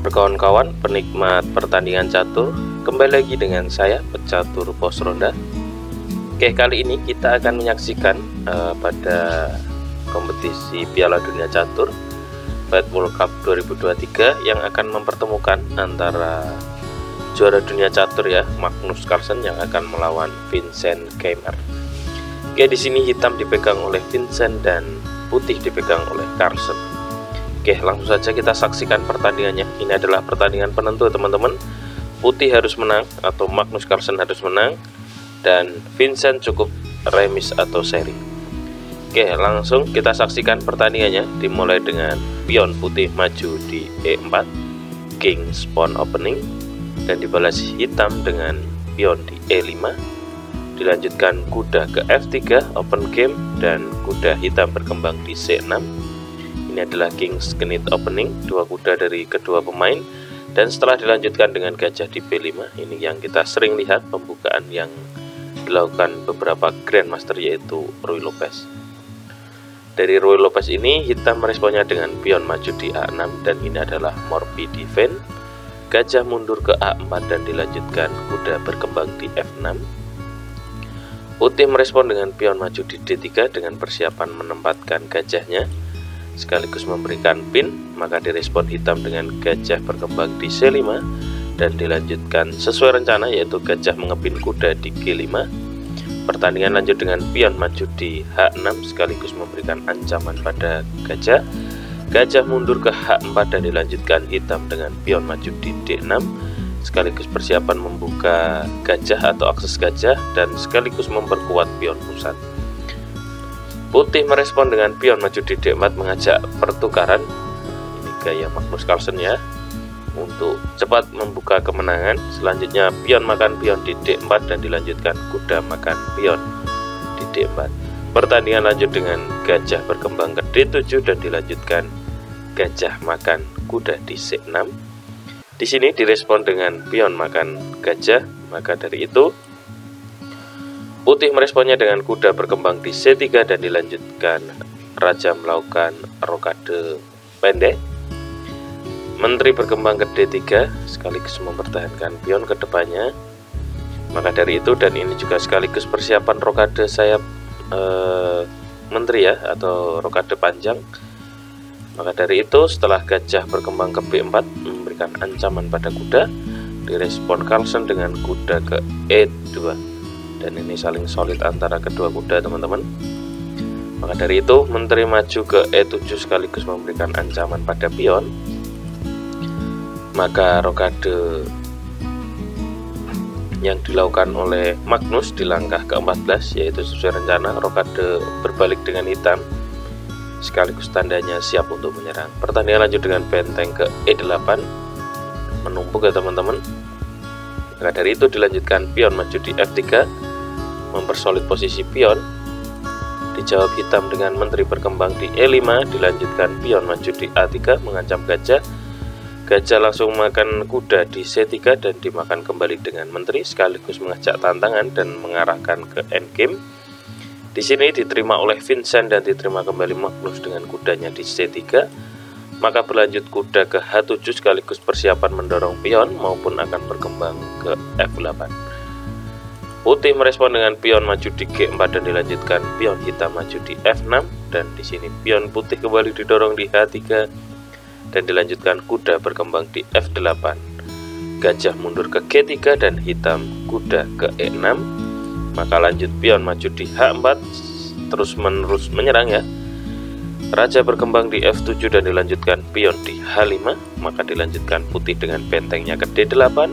kabar kawan-kawan penikmat pertandingan catur? Kembali lagi dengan saya, pecatur pos ronda. Oke, kali ini kita akan menyaksikan pada kompetisi Piala Dunia Catur Bad World Cup 2023 yang akan mempertemukan antara juara dunia catur ya, Magnus Carlsen yang akan melawan Vincent Keymer. Oke, di sini hitam dipegang oleh Vincent dan putih dipegang oleh Carlsen. Oke, langsung saja kita saksikan pertandingannya. Ini adalah pertandingan penentu teman-teman. Putih harus menang atau Magnus Carlsen harus menang, dan Vincent cukup remis atau seri. Oke, langsung kita saksikan pertandingannya. Dimulai dengan pion putih maju di E4, King Pawn opening, dan dibalas hitam dengan pion di E5. Dilanjutkan kuda ke F3 open game, dan kuda hitam berkembang di C6. Ini adalah King's Knit opening, dua kuda dari kedua pemain, dan setelah dilanjutkan dengan gajah di B5. Ini yang kita sering lihat pembukaan yang dilakukan beberapa Grandmaster, yaitu Ruy Lopez. Dari Ruy Lopez ini hitam meresponnya dengan pion maju di A6, dan ini adalah Morphy defense. Gajah mundur ke A4 dan dilanjutkan kuda berkembang di F6. Putih merespon dengan pion maju di D3 dengan persiapan menempatkan gajahnya sekaligus memberikan pin, maka direspon hitam dengan gajah berkembang di C5 dan dilanjutkan sesuai rencana, yaitu gajah mengepin kuda di G5. Pertandingan lanjut dengan pion maju di H6 sekaligus memberikan ancaman pada gajah. Gajah mundur ke H4 dan dilanjutkan hitam dengan pion maju di D6 sekaligus persiapan membuka gajah atau akses gajah dan sekaligus memperkuat pion pusat. Putih merespon dengan pion maju di D4 mengajak pertukaran. Ini gaya Magnus Carlsen ya, untuk cepat membuka kemenangan. Selanjutnya pion makan pion di D4 dan dilanjutkan kuda makan pion di D4. Pertandingan lanjut dengan gajah berkembang ke D7 dan dilanjutkan gajah makan kuda di C6. Di sini direspon dengan pion makan gajah, maka dari itu putih meresponnya dengan kuda berkembang di C3 dan dilanjutkan raja melakukan rokade pendek. Menteri berkembang ke D3 sekaligus mempertahankan pion ke depannya. Maka dari itu, dan ini juga sekaligus persiapan rokade sayap menteri ya, atau rokade panjang. Maka dari itu, setelah gajah berkembang ke B4 memberikan ancaman pada kuda, direspon Carlsen dengan kuda ke E2. Dan ini saling solid antara kedua kuda teman-teman. Maka dari itu, menteri maju ke E7 sekaligus memberikan ancaman pada pion. Maka rokade yang dilakukan oleh Magnus di langkah ke-14, yaitu sesuai rencana, rokade berbalik dengan hitam sekaligus tandanya siap untuk menyerang. Pertandingan lanjut dengan benteng ke E8, menumpuk ya teman-teman. Maka dari itu dilanjutkan pion maju di F3, mempersolid posisi pion. Dijawab hitam dengan menteri berkembang di E5, dilanjutkan pion maju di A3 mengancam gajah. Gajah langsung makan kuda di C3 dan dimakan kembali dengan menteri sekaligus mengajak tantangan dan mengarahkan ke endgame. Di sini diterima oleh Vincent dan diterima kembali Magnus dengan kudanya di C3. Maka berlanjut kuda ke H7 sekaligus persiapan mendorong pion maupun akan berkembang ke F8. Putih merespon dengan pion maju di G4 dan dilanjutkan pion hitam maju di F6, dan di sini pion putih kembali didorong di H3 dan dilanjutkan kuda berkembang di F8. Gajah mundur ke G3 dan hitam kuda ke E6. Maka lanjut pion maju di H4 terus menerus menyerang ya. Raja berkembang di F7 dan dilanjutkan pion di H5. Maka dilanjutkan putih dengan bentengnya ke D8,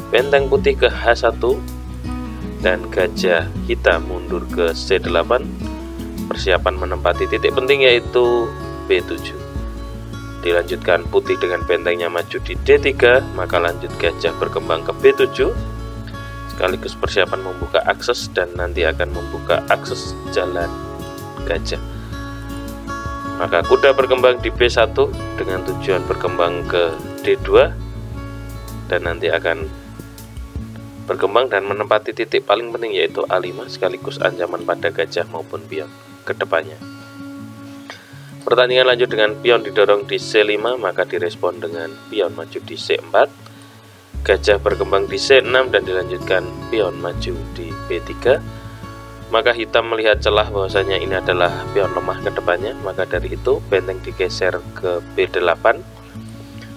benteng putih ke H1, dan gajah hitam mundur ke C8. Persiapan menempati titik penting yaitu B7. Dilanjutkan putih dengan bentengnya maju di D3, maka lanjut gajah berkembang ke B7 sekaligus persiapan membuka akses dan nanti akan membuka akses jalan gajah. Maka kuda berkembang di B1 dengan tujuan berkembang ke D2 dan nanti akan berkembang dan menempati titik paling penting yaitu A5 sekaligus ancaman pada gajah maupun pion ke depannya. Pertandingan lanjut dengan pion didorong di C5, maka direspon dengan pion maju di C4. Gajah berkembang di C6 dan dilanjutkan pion maju di B3. Maka hitam melihat celah bahwasanya ini adalah pion lemah ke depannya, maka dari itu benteng digeser ke B8.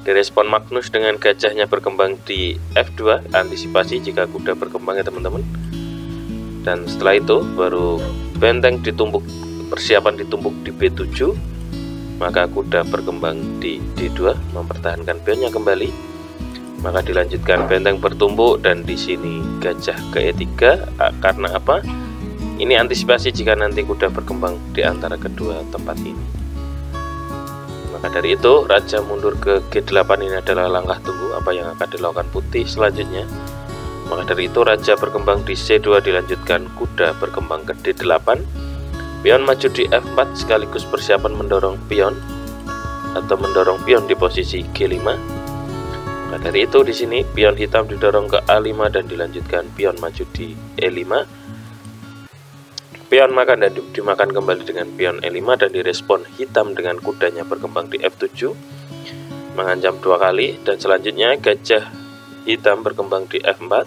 Direspon Magnus dengan gajahnya berkembang di F2, antisipasi jika kuda berkembang ya teman-teman. Dan setelah itu baru benteng ditumbuk, persiapan ditumbuk di B7, maka kuda berkembang di D2 mempertahankan pionnya kembali. Maka dilanjutkan benteng bertumbuk dan di sini gajah ke E3. Karena apa? Ini antisipasi jika nanti kuda berkembang di antara kedua tempat ini. Maka dari itu raja mundur ke G8, ini adalah langkah tunggu apa yang akan dilakukan putih selanjutnya. Maka dari itu raja berkembang di C2, dilanjutkan kuda berkembang ke D8. Pion maju di F4 sekaligus persiapan mendorong pion atau mendorong pion di posisi G5. Maka dari itu di sini pion hitam didorong ke A5 dan dilanjutkan pion maju di E5. Pion makan dan dimakan kembali dengan pion E5 dan direspon hitam dengan kudanya berkembang di F7 mengancam 2 kali. Dan selanjutnya gajah hitam berkembang di F4,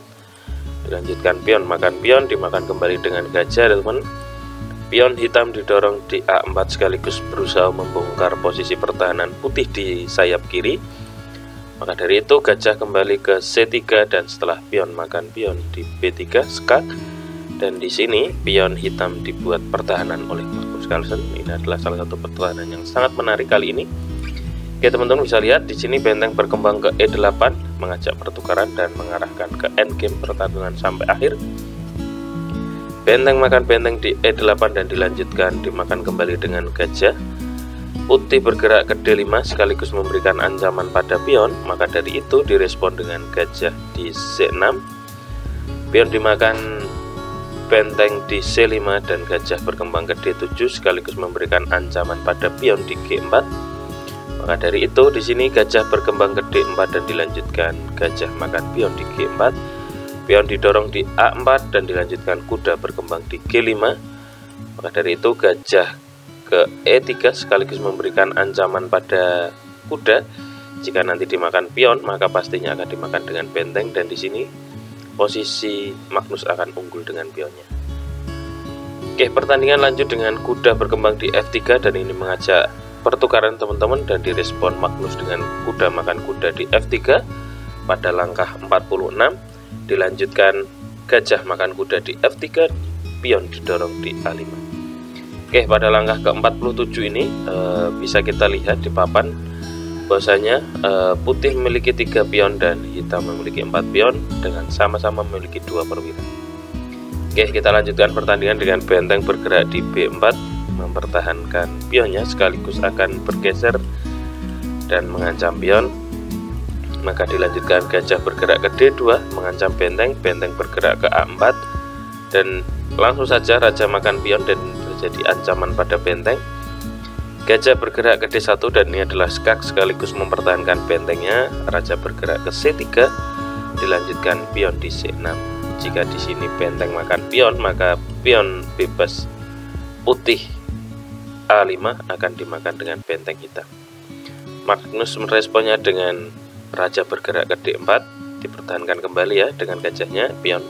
dilanjutkan pion makan pion, dimakan kembali dengan gajah teman. Pion hitam didorong di A4 sekaligus berusaha membongkar posisi pertahanan putih di sayap kiri. Maka dari itu gajah kembali ke C3 dan setelah pion makan pion di B3 skak. Dan di sini pion hitam dibuat pertahanan oleh Magnus Carlsen. Ini adalah salah satu pertahanan yang sangat menarik kali ini. Oke teman-teman, bisa lihat di sini benteng berkembang ke E8 mengajak pertukaran dan mengarahkan ke endgame pertarungan sampai akhir. Benteng makan benteng di E8 dan dilanjutkan dimakan kembali dengan gajah. Putih bergerak ke D5 sekaligus memberikan ancaman pada pion. Maka dari itu direspon dengan gajah di C6. Pion dimakan benteng di C5 dan gajah berkembang ke D7 sekaligus memberikan ancaman pada pion di G4. Maka dari itu di sini gajah berkembang ke D4 dan dilanjutkan gajah makan pion di G4. Pion didorong di A4 dan dilanjutkan kuda berkembang di G5. Maka dari itu gajah ke E3 sekaligus memberikan ancaman pada kuda. Jika nanti dimakan pion, maka pastinya akan dimakan dengan benteng dan di sini posisi Magnus akan unggul dengan pionnya. Oke, pertandingan lanjut dengan kuda berkembang di F3 dan ini mengajak pertukaran teman-teman dan direspon Magnus dengan kuda makan kuda di F3 pada langkah 46. Dilanjutkan gajah makan kuda di F3, pion didorong di A5. Oke, pada langkah ke-47 ini bisa kita lihat di papan bahwasanya putih memiliki 3 pion dan hitam memiliki 4 pion dengan sama-sama memiliki 2 perwira. Oke, kita lanjutkan pertandingan dengan benteng bergerak di B4 mempertahankan pionnya sekaligus akan bergeser dan mengancam pion. Maka dilanjutkan gajah bergerak ke D2 mengancam benteng, benteng bergerak ke A4 dan langsung saja raja makan pion dan terjadi ancaman pada benteng. Gajah bergerak ke D1 dan ini adalah skak sekaligus mempertahankan bentengnya. Raja bergerak ke C3, dilanjutkan pion di C6. Jika di sini benteng makan pion, maka pion bebas putih A5 akan dimakan dengan benteng hitam. Magnus meresponnya dengan raja bergerak ke D4, dipertahankan kembali ya dengan gajahnya pion.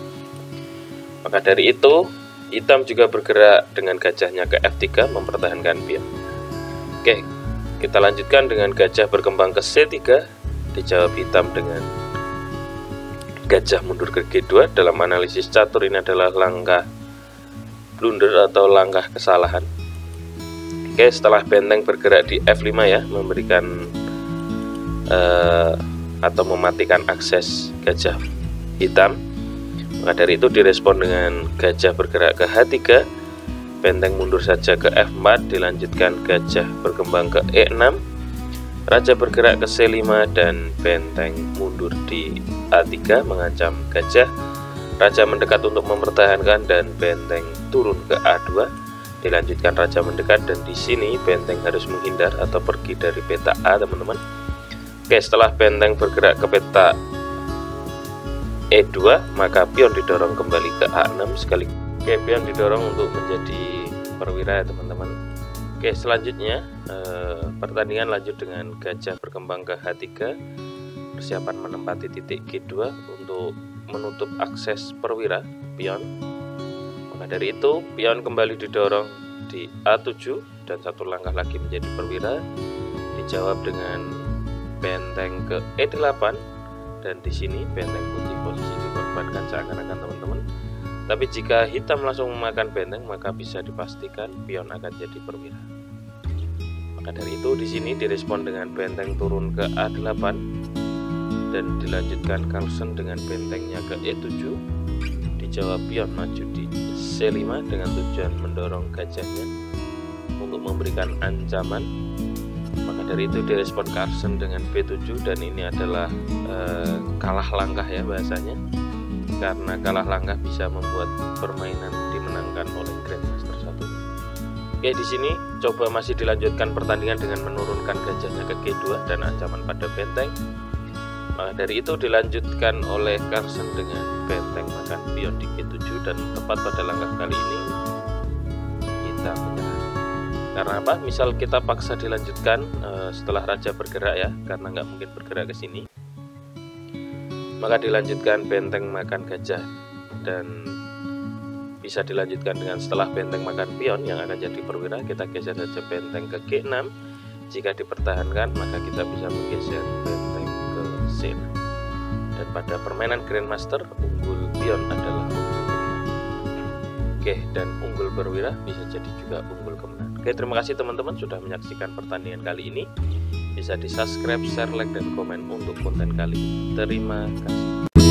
Maka dari itu hitam juga bergerak dengan gajahnya ke F3 mempertahankan pion. Oke, kita lanjutkan dengan gajah berkembang ke C3, dijawab hitam dengan gajah mundur ke G2. Dalam analisis catur ini adalah langkah blunder atau langkah kesalahan. Oke, setelah benteng bergerak di F5 ya, memberikan atau mematikan akses gajah hitam. Maka dari itu direspon dengan gajah bergerak ke H3, benteng mundur saja ke F4, dilanjutkan gajah berkembang ke E6, raja bergerak ke C5 dan benteng mundur di A3 mengancam gajah. Raja mendekat untuk mempertahankan dan benteng turun ke A2, dilanjutkan raja mendekat dan di sini benteng harus menghindar atau pergi dari peta A teman-teman. Oke, setelah benteng bergerak ke peta E2 maka pion didorong kembali ke A6 sekali. Oke, pion didorong untuk menjadi perwira ya teman-teman. Oke, selanjutnya pertandingan lanjut dengan gajah berkembang ke H3, persiapan menempati titik G2 untuk menutup akses perwira pion. Maka dari itu pion kembali didorong di A7 dan satu langkah lagi menjadi perwira, dijawab dengan benteng ke E8, dan di sini benteng putih posisi dikorbankan seakan-akan teman-teman. Tapi jika hitam langsung memakan benteng, maka bisa dipastikan pion akan jadi perwira. Maka dari itu di sini direspon dengan benteng turun ke A8 dan dilanjutkan Carlsen dengan bentengnya ke E7. Dijawab pion maju di C5 dengan tujuan mendorong gajahnya untuk memberikan ancaman. Maka dari itu direspon Carlsen dengan B7, dan ini adalah kalah langkah ya bahasanya. Karena kalah langkah bisa membuat permainan dimenangkan oleh Grandmaster satunya. Oke, di sini coba masih dilanjutkan pertandingan dengan menurunkan gajahnya ke G2 dan ancaman pada benteng. Maka dari itu dilanjutkan oleh Carlsen dengan benteng makan pion di G7, dan tepat pada langkah kali ini kita menyerah. Karena apa? Misal kita paksa dilanjutkan setelah raja bergerak ya, karena nggak mungkin bergerak ke sini. Maka dilanjutkan benteng makan gajah, dan bisa dilanjutkan dengan setelah benteng makan pion yang akan jadi perwira, kita geser saja benteng ke G6. Jika dipertahankan maka kita bisa menggeser benteng ke C6. Dan pada permainan Grandmaster, unggul pion adalah unggul kemenangan. Oke, dan unggul perwira bisa jadi juga unggul kemenangan. Oke, terima kasih teman-teman sudah menyaksikan pertandingan kali ini. Bisa di subscribe, share, like, dan komen untuk konten kali ini. Terima kasih.